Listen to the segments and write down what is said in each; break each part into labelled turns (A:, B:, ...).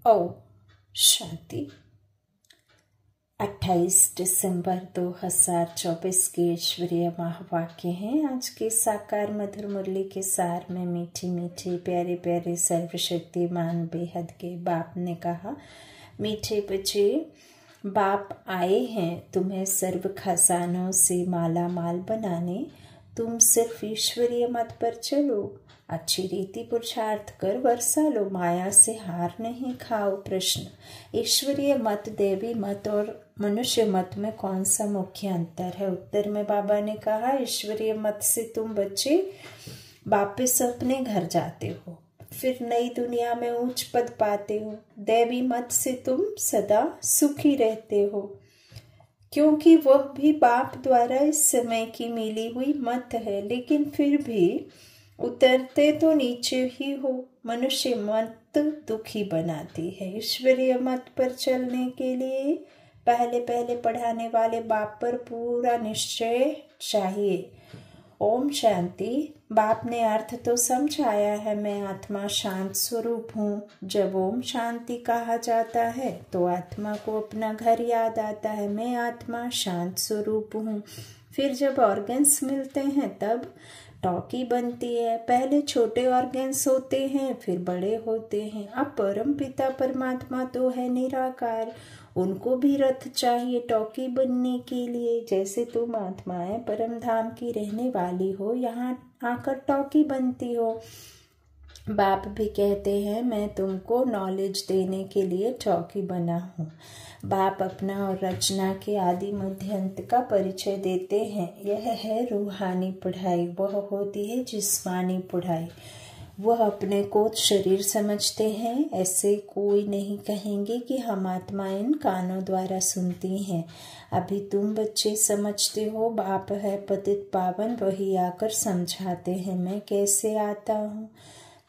A: ओम शांति। 28 दिसंबर 2024 के ईश्वरीय महावाक्य हैं। आज के साकार मधुर मुरली के सार में मीठी मीठी प्यारे प्यारे सर्वशक्तिमान बेहद के बाप ने कहा, मीठे बच्चे, बाप आए हैं तुम्हें सर्व खजानों से माला माल बनाने। तुम सिर्फ ईश्वरीय मत पर चलो, अच्छी रीति पुरुषार्थ कर वर्षा लो, माया से हार नहीं खाओ। प्रश्न, ईश्वरीय मत, देवी मत और मनुष्य मत में कौन सा मुख्य अंतर है? उत्तर में बाबा ने कहा, ईश्वरीय मत से तुम बच्चे वापिस अपने घर जाते हो, फिर नई दुनिया में उच्च पद पाते हो। देवी मत से तुम सदा सुखी रहते हो, क्योंकि वह भी बाप द्वारा इस समय की मिली हुई मत है, लेकिन फिर भी उतरते तो नीचे ही हो। मनुष्य मत दुखी बनाती है। ईश्वरीय मत पर चलने के लिए पहले पहले पढ़ाने वाले बाप पर पूरा निश्चय चाहिए। ओम शांति। बाप ने अर्थ तो समझाया है, मैं आत्मा शांत स्वरूप हूँ। जब ओम शांति कहा जाता है तो आत्मा को अपना घर याद आता है। मैं आत्मा शांत स्वरूप हूँ। फिर जब ऑर्गन्स मिलते हैं तब टॉकी बनती है। पहले छोटे ऑर्गन्स होते हैं, फिर बड़े होते हैं। अब परम पिता परमात्मा तो है निराकार, उनको भी रथ चाहिए टॉकी बनने के लिए। जैसे तुम आत्माएं परम धाम की रहने वाली हो, यहाँ आकर टॉकी बनती हो। बाप भी कहते हैं, मैं तुमको नॉलेज देने के लिए टॉकी बना हूँ। बाप अपना और रचना के आदि मध्य अंत का परिचय देते हैं। यह है रूहानी पढ़ाई, वह होती है जिस्मानी पढ़ाई। वह अपने को शरीर समझते हैं। ऐसे कोई नहीं कहेंगे कि हम आत्माएं इन कानों द्वारा सुनती हैं। अभी तुम बच्चे समझते हो बाप है पतित पावन, वही आकर समझाते हैं। मैं कैसे आता हूँ?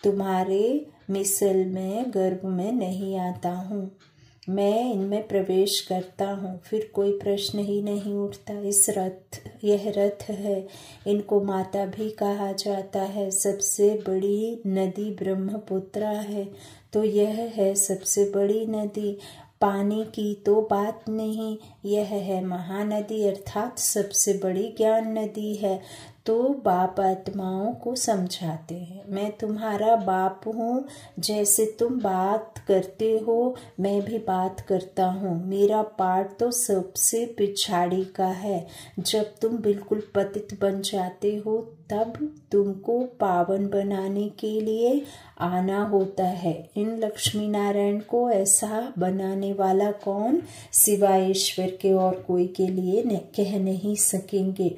A: तुम्हारे मिसल में गर्भ में नहीं आता हूँ, मैं इनमें प्रवेश करता हूँ, फिर कोई प्रश्न ही नहीं उठता। यह रथ है, इनको माता भी कहा जाता है। सबसे बड़ी नदी ब्रह्मपुत्रा है, तो यह है सबसे बड़ी नदी। पानी की तो बात नहीं, यह है महानदी, अर्थात सबसे बड़ी ज्ञान नदी है। तो बाप आत्माओं को समझाते हैं, मैं तुम्हारा बाप हूँ। जैसे तुम बात करते हो मैं भी बात करता हूँ। मेरा पाठ तो सबसे पिछाड़ी का है। जब तुम बिल्कुल पतित बन जाते हो तब तुमको पावन बनाने के लिए आना होता है। इन लक्ष्मी नारायण को ऐसा बनाने वाला कौन? सिवाय ईश्वर के और कोई के लिए कह नहीं सकेंगे।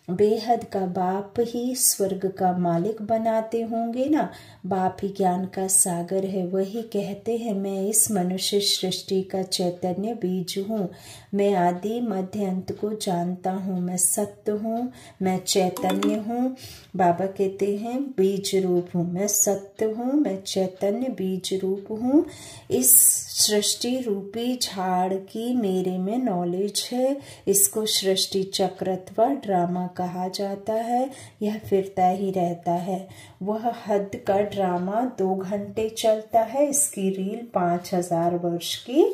A: बेहद का बाप ही स्वर्ग का मालिक बनाते होंगे ना। बाप ही ज्ञान का सागर है। वही कहते हैं, मैं इस मनुष्य सृष्टि का चैतन्य बीज हूँ। मैं आदि मध्य अंत को जानता हूँ। मैं सत्य हूँ, मैं चैतन्य हूँ। बाबा कहते हैं बीज रूप हूँ। मैं सत्य हूँ, मैं चैतन्य बीज रूप हूँ। इस सृष्टि रूपी झाड़ की मेरे में नॉलेज है। इसको सृष्टि चक्र अथवा ड्रामा कहा जाता है। यह फिरता ही रहता है। वह हद का ड्रामा 2 घंटे चलता है। इसकी रील 5000 वर्ष की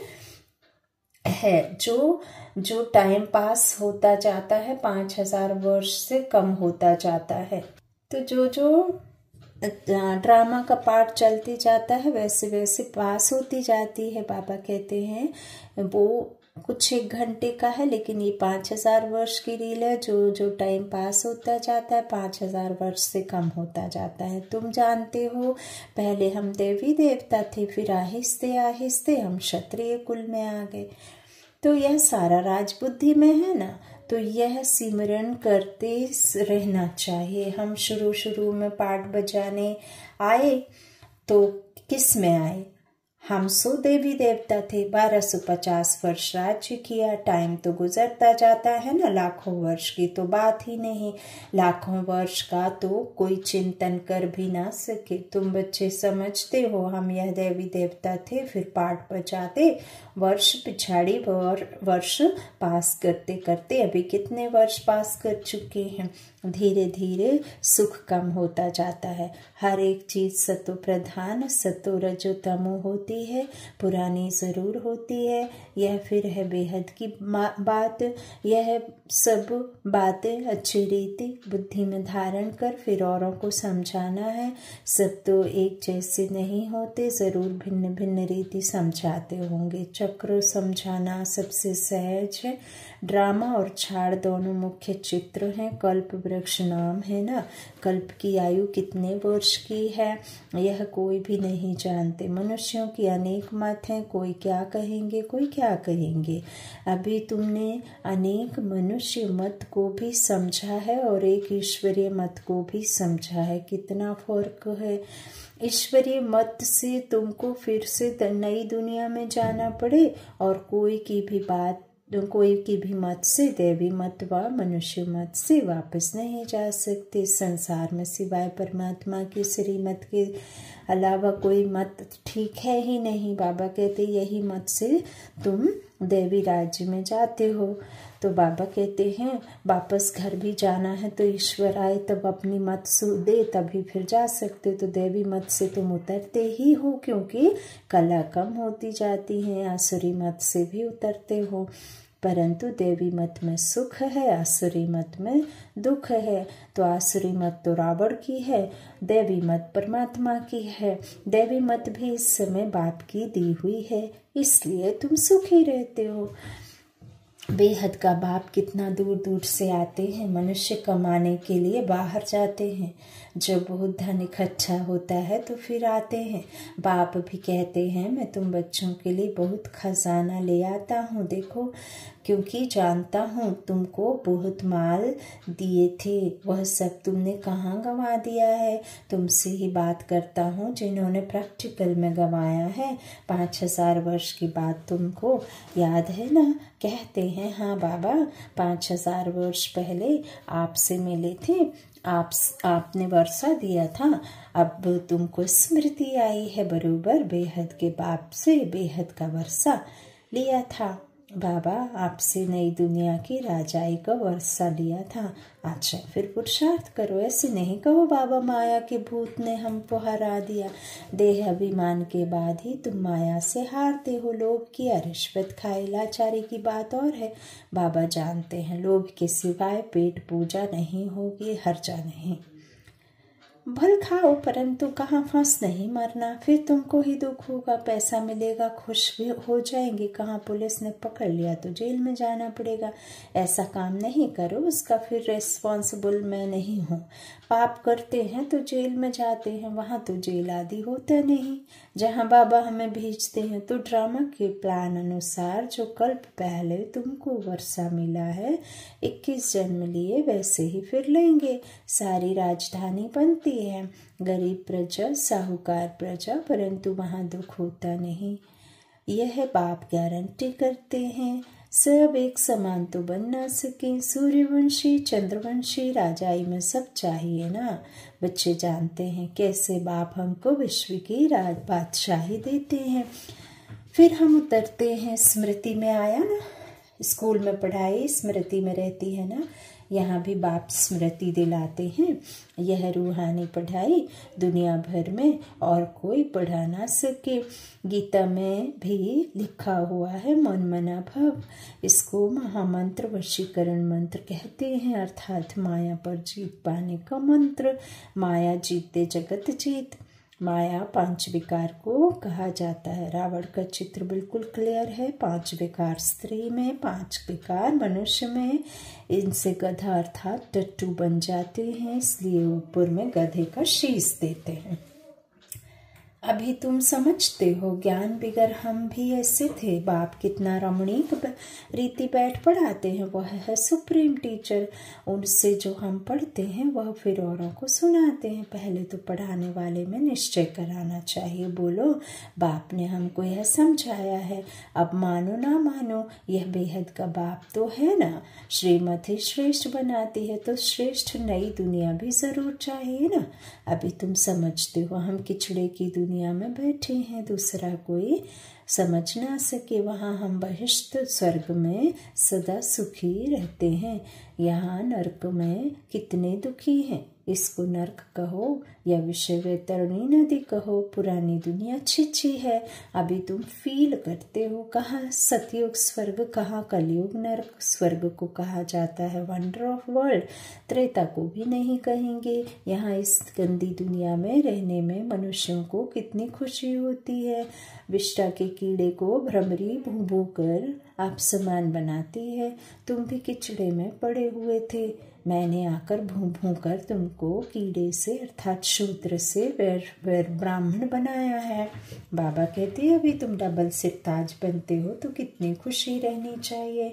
A: है। जो टाइम पास होता जाता है 5000 वर्ष से कम होता जाता है। तो जो ड्रामा का पार्ट चलती जाता है वैसे वैसे पास होती जाती है। बाबा कहते हैं वो कुछ 1 घंटे का है, लेकिन ये 5000 वर्ष की रील है। जो टाइम पास होता जाता है 5000 वर्ष से कम होता जाता है। तुम जानते हो पहले हम देवी देवता थे, फिर आहिस्ते आहिस्ते हम क्षत्रिय कुल में आ गए। तो यह सारा राजबुद्धि में है ना। तो यह सिमरन करते रहना चाहिए। हम शुरू में पाठ बजाने आए तो किस में आए? हम सो देवी देवता थे। 1250 वर्ष राज्य किया। टाइम तो गुजरता जाता है ना, लाखों वर्ष की तो बात ही नहीं। लाखों वर्ष का तो कोई चिंतन कर भी ना सके। तुम बच्चे समझते हो हम यह देवी देवता थे, फिर पाठ बजाते वर्ष पिछाड़ी वर्ष पास करते करते अभी कितने वर्ष पास कर चुके हैं। धीरे धीरे सुख कम होता जाता है। हर एक चीज सतो प्रधान सतो रजो तमो होती है, पुरानी जरूर होती है। यह फिर है बेहद की बात। यह सब बातें अच्छी रीति बुद्धि में धारण कर फिर औरों को समझाना है। सब तो एक जैसे नहीं होते, जरूर भिन्न भिन्न रीति समझाते होंगे। चक्र समझाना सबसे सहज है। ड्रामा और झाड़ दोनों मुख्य चित्र हैं। कल्प वृक्ष नाम है ना, कल्प की आयु कितने वर्ष की है यह कोई भी नहीं जानते। मनुष्यों की अनेक मत हैं, कोई क्या कहेंगे कोई क्या कहेंगे। अभी तुमने अनेक मनुष्य मत को भी समझा है और एक ईश्वरीय मत को भी समझा है। कितना फर्क है। ईश्वरीय मत से तुमको फिर से नई दुनिया में जाना पड़े और कोई की भी मत से, दैवी मत व मनुष्य मत से वापस नहीं जा सकते। संसार में सिवाय परमात्मा की श्रीमत के अलावा कोई मत ठीक है ही नहीं। बाबा कहते यही मत से तुम देवी राज्य में जाते हो। तो बाबा कहते हैं वापस घर भी जाना है तो ईश्वर आए तब अपनी मत दे तभी फिर जा सकते। तो देवी मत से तुम उतरते ही हो, क्योंकि कला कम होती जाती है। आसुरी मत से भी उतरते हो, परंतु देवी मत में सुख है, आसुरी मत में दुख है। तो आसुरी मत तो रावण की है, देवी मत परमात्मा की है। देवी मत भी इस समय बाप की दी हुई है, इसलिए तुम सुखी रहते हो। बेहद का बाप कितना दूर दूर से आते हैं। मनुष्य कमाने के लिए बाहर जाते हैं। जब बहुत धन इकट्ठा होता है तो फिर आते हैं। बाप भी कहते हैं मैं तुम बच्चों के लिए बहुत खजाना ले आता हूँ, देखो, क्योंकि जानता हूँ तुमको बहुत माल दिए थे, वह सब तुमने कहाँ गंवा दिया है। तुमसे ही बात करता हूँ जिन्होंने प्रैक्टिकल में गंवाया है। 5000 वर्ष की बात तुमको याद है ना। कहते हैं हाँ बाबा, 5000 वर्ष पहले आपसे मिले थे, आपने वर्षा दिया था। अब तुमको स्मृति आई है, बरोबर बेहद के बाप से बेहद का वर्षा लिया था। बाबा आपसे नई दुनिया की राजाई का वर्षा लिया था। अच्छा फिर पुरुषार्थ करो, ऐसे नहीं कहो बाबा माया के भूत ने हमको हरा दिया। देह अभिमान के बाद ही तुम माया से हारते हो। लोभ किया, रिश्वत खाए, लाचारी की बात और है। बाबा जानते हैं लोभ के सिवाय पेट पूजा नहीं होगी, हर्जा नहीं। भल खाओ परंतु कहाँ फंस नहीं मरना, फिर तुमको ही दुख होगा। पैसा मिलेगा, खुश भी हो जाएंगे, कहाँ पुलिस ने पकड़ लिया तो जेल में जाना पड़ेगा। ऐसा काम नहीं करो, उसका फिर रेस्पॉन्सिबल मैं नहीं हूँ। पाप करते हैं तो जेल में जाते हैं, वहाँ तो जेल आदि होता नहीं। जहाँ बाबा हमें भेजते हैं तो ड्रामा के प्लान अनुसार जो कल्प पहले तुमको वर्षा मिला है, 21 जन्म लिए वैसे ही फिर लेंगे। सारी राजधानी बनती है, गरीब प्रजा साहूकार प्रजा, परंतु वहाँ दुख होता नहीं। यह बाप गारंटी करते हैं। सब एक समान तो बन ना सके, सूर्यवंशी चंद्रवंशी राजाई में सब चाहिए ना। बच्चे जानते हैं कैसे बाप हमको विश्व की राज बादशाही देते हैं। फिर हम उतरते हैं। स्मृति में आया ना, स्कूल में पढ़ाई स्मृति में रहती है ना, यहाँ भी बाप स्मृति दिलाते हैं। यह रूहानी पढ़ाई दुनिया भर में और कोई पढ़ा ना सके। गीता में भी लिखा हुआ है मन मना भव। इसको महामंत्र वशीकरण मंत्र कहते हैं, अर्थात माया पर जीत पाने का मंत्र। माया जीते जगत जीत। माया 5 विकार को कहा जाता है। रावण का चित्र बिल्कुल क्लियर है। 5 विकार स्त्री में, 5 विकार मनुष्य में। इनसे गधा अर्थात टट्टू बन जाते हैं, इसलिए ऊपर में गधे का शीश देते हैं। अभी तुम समझते हो ज्ञान बिगर हम भी ऐसे थे। बाप कितना रमणीक रीति बैठ पढ़ाते हैं, वह है सुप्रीम टीचर। उनसे जो हम पढ़ते हैं वह फिर औरों को सुनाते हैं। पहले तो पढ़ाने वाले में निश्चय कराना चाहिए। बोलो बाप ने हमको यह समझाया है, अब मानो ना मानो यह बेहद का बाप तो है ना। श्रीमत ही श्रेष्ठ बनाती है, तो श्रेष्ठ नई दुनिया भी जरूर चाहिए ना। अभी तुम समझते हो हम किचड़े की दुनिया दुनिया में बैठे हैं, दूसरा कोई समझ ना सके। वहाँ हम बहिष्ठ स्वर्ग में सदा सुखी रहते हैं, यहाँ नरक में कितने दुखी हैं। इसको नरक कहो या विषय वैतरणी नदी कहो, पुरानी दुनिया अच्छी है। अभी तुम फील करते हो, कहाँ सतयुग स्वर्ग, कहाँ कलयुग नरक। स्वर्ग को कहा जाता है वंडर ऑफ वर्ल्ड, त्रेता को भी नहीं कहेंगे। यहाँ इस गंदी दुनिया में रहने में मनुष्यों को कितनी खुशी होती है। विष्टा के कीड़े को भ्रमरी भूं भूं कर आप समान बनाती है। तुम भी किचड़े में पड़े हुए थे, मैंने आकर भूं भूं कर तुमको कीड़े से अर्थात शूद्र से ब्राह्मण बनाया है। बाबा कहते हैं अभी तुम डबल सिरताज बनते हो तो कितनी खुशी रहनी चाहिए,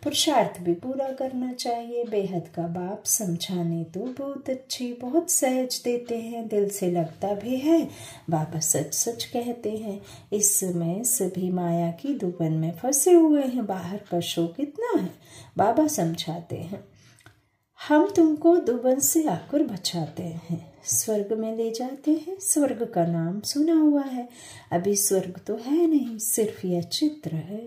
A: पुरुषार्थ भी पूरा करना चाहिए। बेहद का बाप समझाने तो बहुत अच्छी, बहुत सहज देते हैं, दिल से लगता भी है। बाबा सच सच कहते हैं। इस समय सभी माया की दुबन में फंसे हुए हैं, बाहर का शो कितना है। बाबा समझाते हैं हम तुमको दुबन से आकर बचाते हैं, स्वर्ग में ले जाते हैं। स्वर्ग का नाम सुना हुआ है, अभी स्वर्ग तो है नहीं, सिर्फ यह चित्र है।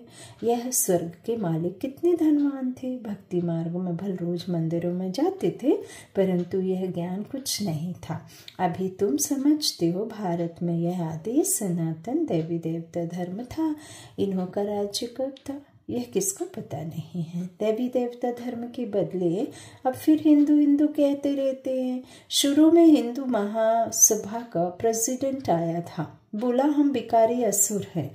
A: यह स्वर्ग के मालिक कितने धनवान थे, भक्ति मार्ग में भल रोज मंदिरों में जाते थे, परंतु यह ज्ञान कुछ नहीं था। अभी तुम समझते हो भारत में यह आदि सनातन देवी देवता धर्म था, इन्हों का राज्य कब था यह किसको पता नहीं है। देवी देवता धर्म के बदले अब फिर हिंदू हिंदू कहते रहते हैं। शुरू में हिंदू महासभा का प्रेसिडेंट आया था, बोला हम भिखारी असुर हैं,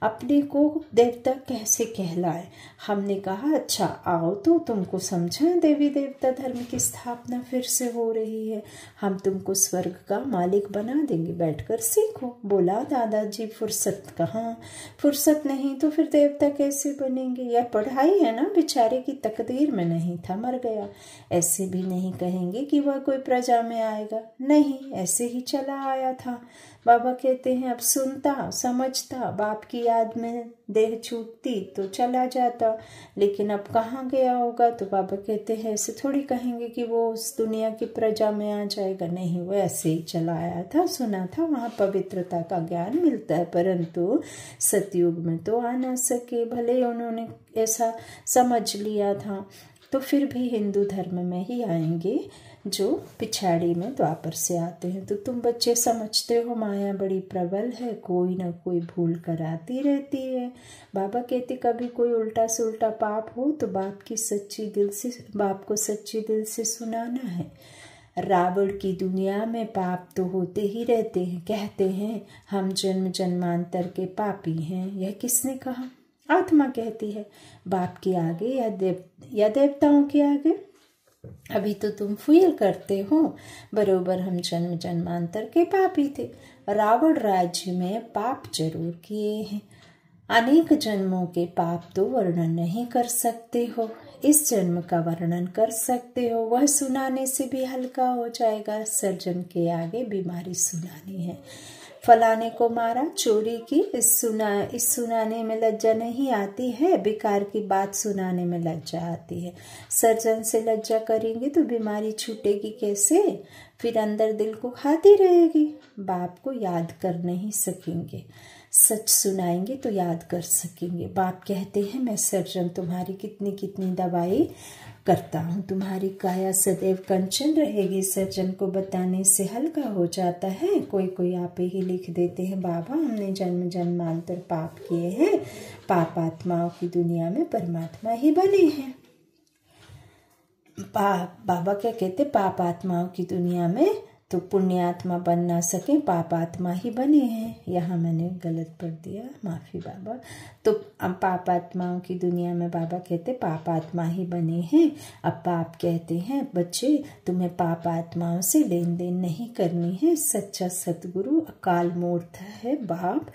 A: अपने को देवता कैसे कहलाए। हमने कहा अच्छा आओ तो तुमको समझा, देवी देवता धर्म की स्थापना फिर से हो रही है, हम तुमको स्वर्ग का मालिक बना देंगे, बैठकर सीखो। बोला दादाजी फुर्सत कहाँ, फुर्सत नहीं तो फिर देवता कैसे बनेंगे। यह पढ़ाई है ना, बेचारे की तकदीर में नहीं था, मर गया। ऐसे भी नहीं कहेंगे कि वह कोई प्रजा में आएगा, नहीं ऐसे ही चला आया था। बाबा कहते हैं अब सुनता समझता, बाप की याद में देह छूटती तो चला जाता, लेकिन अब कहाँ गया होगा। तो बाबा कहते हैं ऐसे थोड़ी कहेंगे कि वो उस दुनिया की प्रजा में आ जाएगा, नहीं वो ऐसे ही चला आया था, सुना था वहाँ पवित्रता का ज्ञान मिलता है, परंतु सतयुग में तो आ ना सके। भले उन्होंने ऐसा समझ लिया था तो फिर भी हिंदू धर्म में ही आएंगे जो पिछाड़ी में द्वापर से आते हैं। तो तुम बच्चे समझते हो माया बड़ी प्रबल है, कोई ना कोई भूल कराती रहती है। बाबा कहते कभी कोई उल्टा सुल्टा पाप हो तो बाप को सच्ची दिल से सुनाना है। रावण की दुनिया में पाप तो होते ही रहते हैं, कहते हैं हम जन्म जन्मांतर के पापी हैं। यह किसने कहा, आत्मा कहती है। बाप के आगे या देवताओं के आगे अभी तो तुम फील करते हो बरोबर हम जन्म जन्मांतर के पापी थे। रावण राज्य में पाप जरूर किए हैं, अनेक जन्मों के पाप तो वर्णन नहीं कर सकते हो, इस जन्म का वर्णन कर सकते हो, वह सुनाने से भी हल्का हो जाएगा। सर्जन के आगे बीमारी सुनानी है, फलाने को मारा, चोरी की, इस सुनाने में लज्जा नहीं आती है, बेकार की बात सुनाने में लज्जा आती है। सर्जन से लज्जा करेंगे तो बीमारी छूटेगी कैसे, फिर अंदर दिल को खाती रहेगी, बाप को याद कर नहीं सकेंगे। सच सुनाएंगे तो याद कर सकेंगे। बाप कहते हैं मैं सर्जन तुम्हारी कितनी कितनी दवाई करता हूँ, तुम्हारी काया सदैव कंचन रहेगी। सर्जन को बताने से हल्का हो जाता है। कोई आप ही लिख देते हैं बाबा हमने जन्म जन्मांतर पाप किए हैं, पाप आत्माओं की दुनिया में परमात्मा ही बने हैं। बाबा क्या कहते, पाप आत्माओं की दुनिया में तो पुण्यात्मा बन ना सके, पाप आत्मा ही बने हैं। यहाँ मैंने गलत पढ़ दिया, माफ़ी बाबा। तो पाप आत्माओं की दुनिया में बाबा कहते पाप आत्मा ही बने हैं। अब पाप कहते हैं बच्चे तुम्हें पाप आत्माओं से लेन देन नहीं करनी है। सच्चा सतगुरु अकाल मूर्त है बाप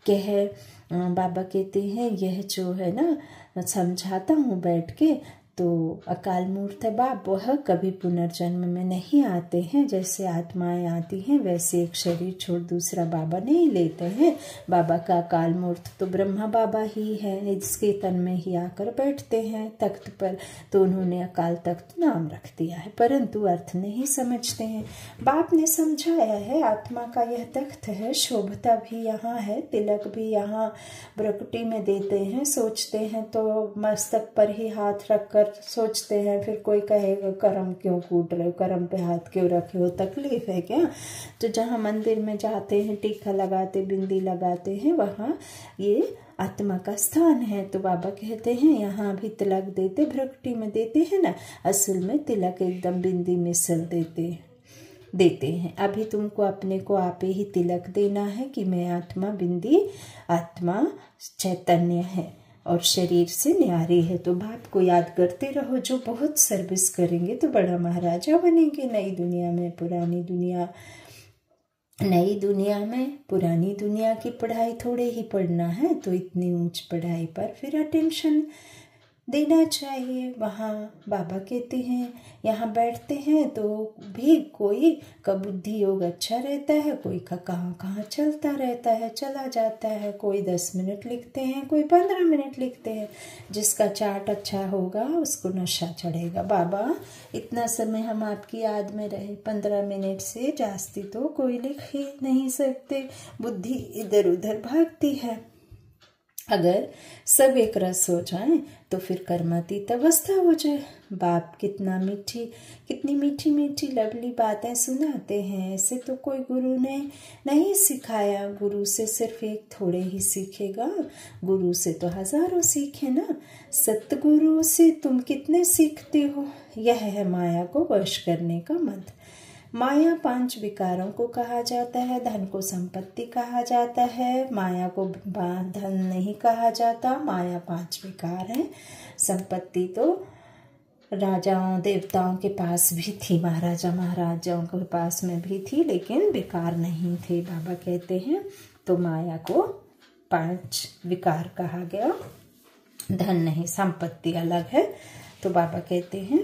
A: बाबा कहते हैं यह जो है ना समझाता हूँ बैठ के, तो अकाल मूर्त बाप वह कभी पुनर्जन्म में नहीं आते हैं। जैसे आत्माएं आती हैं वैसे एक शरीर छोड़ दूसरा बाबा नहीं लेते हैं। बाबा का अकाल मूर्त तो ब्रह्मा बाबा ही है, इसके तन में ही आकर बैठते हैं तख्त पर, तो उन्होंने अकाल तख्त नाम रख दिया है, परंतु अर्थ नहीं समझते हैं। बाप ने समझाया है आत्मा का यह तख्त है, शोभता भी यहाँ है, तिलक भी यहाँ ब्रकुटी में देते हैं। सोचते हैं तो मस्तक पर ही हाथ रखकर सोचते हैं, फिर कोई कहेगा करम क्यों कूट रहे हो, करम पे हाथ क्यों रखे हो, तकलीफ है क्या? तो जहाँ मंदिर में जाते हैं, टीका लगाते, बिंदी लगाते हैं, वहाँ ये आत्मा का स्थान है। तो बाबा कहते हैं यहाँ भी तिलक देते, भ्रकुटी में देते हैं ना, असल में तिलक एकदम बिंदी में सल देते हैं। अभी तुमको अपने को आप ही तिलक देना है कि मैं आत्मा बिंदी, आत्मा चैतन्य है और शरीर से न्यारी है। तो बाप को याद करते रहो, जो बहुत सर्विस करेंगे तो बड़ा महाराजा बनेंगे। नई दुनिया में पुरानी दुनिया, नई दुनिया में पुरानी दुनिया की पढ़ाई थोड़े ही पढ़ना है, तो इतनी ऊंच पढ़ाई पर फिर अटेंशन देना चाहिए। वहाँ बाबा कहते हैं यहाँ बैठते हैं तो भी कोई का बुद्धि योग अच्छा रहता है, कोई का कहाँ कहाँ चलता रहता है, चला जाता है। कोई 10 मिनट लिखते हैं, कोई 15 मिनट लिखते हैं। जिसका चार्ट अच्छा होगा उसको नशा चढ़ेगा। बाबा इतना समय हम आपकी याद में रहे, 15 मिनट से जास्ती तो कोई लिख ही नहीं सकते, बुद्धि इधर उधर भागती है। अगर सब एक रस हो जाए तो फिर कर्मातीत अवस्था हो जाए। बाप कितनी मीठी मीठी लवली बातें सुनाते हैं। ऐसे तो कोई गुरु ने नहीं सिखाया, गुरु से सिर्फ एक थोड़े ही सीखेगा, गुरु से तो हजारों सीखे ना। सतगुरु से तुम कितने सीखते हो, यह है माया को वश करने का मंत्र। माया 5 विकारों को कहा जाता है, धन को संपत्ति कहा जाता है, माया को धन नहीं कहा जाता। माया 5 विकार है। संपत्ति तो राजाओं देवताओं के पास भी थी, महाराजा महाराजाओं के पास में भी थी, लेकिन विकार नहीं थे। बाबा कहते हैं तो माया को 5 विकार कहा गया, धन नहीं, संपत्ति अलग है। तो बाबा कहते हैं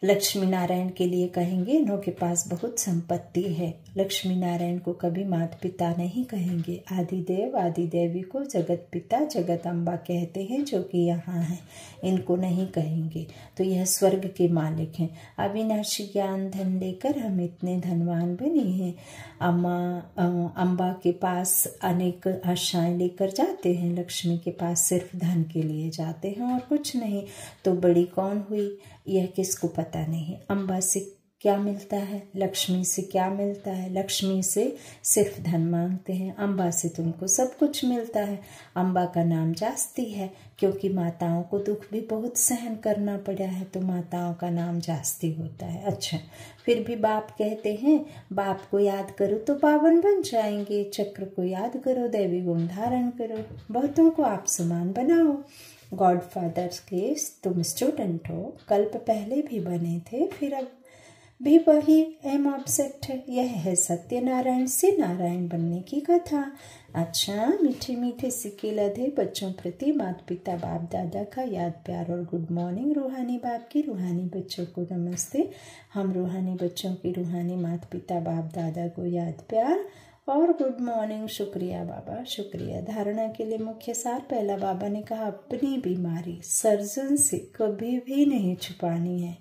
A: लक्ष्मी नारायण के लिए कहेंगे इन्हों के पास बहुत संपत्ति है। लक्ष्मी नारायण को कभी माता पिता नहीं कहेंगे। आदिदेव आदि देवी को जगत पिता जगत अम्बा कहते हैं, जो कि यहाँ है, इनको नहीं कहेंगे। तो यह स्वर्ग के मालिक हैं। अविनाशी ज्ञान धन लेकर हम इतने धनवान बने हैं। अम्बा के पास अनेक आशाएं लेकर जाते हैं, लक्ष्मी के पास सिर्फ धन के लिए जाते हैं और कुछ नहीं। तो बड़ी कौन हुई यह किसको पता नहीं। अम्बा से क्या मिलता है, लक्ष्मी से क्या मिलता है? लक्ष्मी से सिर्फ धन मांगते हैं, अम्बा से तुमको सब कुछ मिलता है। अम्बा का नाम जास्ती है क्योंकि माताओं को दुख भी बहुत सहन करना पड़ा है, तो माताओं का नाम जास्ती होता है। अच्छा, फिर भी बाप कहते हैं बाप को याद करो तो पावन बन जाएंगे, चक्र को याद करो दैवी गुण धारण करो, बहुतों को आप समान बनाओ। गॉड फादर्स के तुम स्टूडेंट हो, कल्प पहले भी बने थे, फिर अब भी वही एम ऑब्जेक्ट है। यह है सत्यनारायण से नारायण बनने की कथा। अच्छा, मीठे मीठे सिक्के लधे बच्चों प्रति माता पिता बाप दादा का याद प्यार और गुड मॉर्निंग। रूहानी बाप की रूहानी बच्चों को नमस्ते। हम रूहानी बच्चों की रूहानी माता पिता बाप दादा को याद प्यार और गुड मॉर्निंग। शुक्रिया बाबा, शुक्रिया। धारणा के लिए मुख्य सार। पहला, बाबा ने कहा अपनी बीमारी सर्जन से कभी भी नहीं छुपानी है।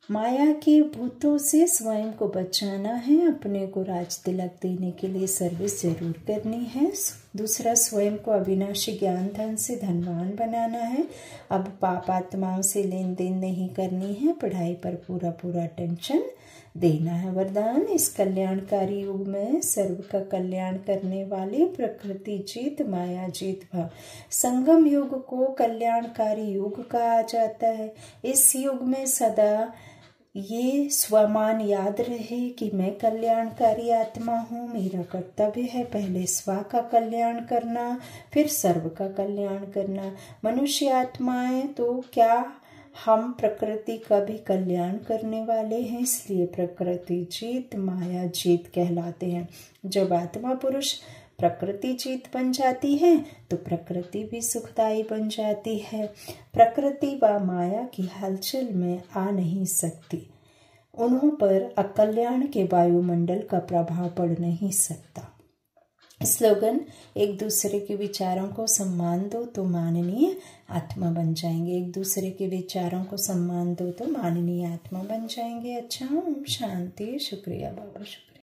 A: माया के भूतों से स्वयं को बचाना है, अपने को राज तिलक देने के लिए सर्विस जरूर करनी है। दूसरा, स्वयं को अविनाशी ज्ञान धन से धनवान बनाना है। अब पाप आत्माओं से लेन देन नहीं करनी है, पढ़ाई पर पूरा अटेंशन देना है। वरदान, इस कल्याणकारी युग में सर्व का कल्याण करने वाले प्रकृति जीत माया जीत भाव संगम युग को कल्याणकारी युग कहा जाता है। इस युग में सदा ये स्वमान याद रहे कि मैं कल्याणकारी आत्मा हूँ, मेरा कर्तव्य है पहले स्व का कल्याण करना, फिर सर्व का कल्याण करना। मनुष्य आत्माएं तो क्या, हम प्रकृति का भी कल्याण करने वाले हैं, इसलिए प्रकृति जीत माया जीत कहलाते हैं। जब आत्मा पुरुष प्रकृति जीत बन जाती है तो प्रकृति भी सुखदायी बन जाती है। प्रकृति व माया की हलचल में आ नहीं सकती, उन्हों पर अकल्याण के वायुमंडल का प्रभाव पड़ नहीं सकता। स्लोगन: एक दूसरे के विचारों को सम्मान दो तो माननीय आत्मा बन जाएंगे। एक दूसरे के विचारों को सम्मान दो तो माननीय आत्मा बन जाएंगे। अच्छा, ओम शांति। शुक्रिया बाबा, शुक्रिया।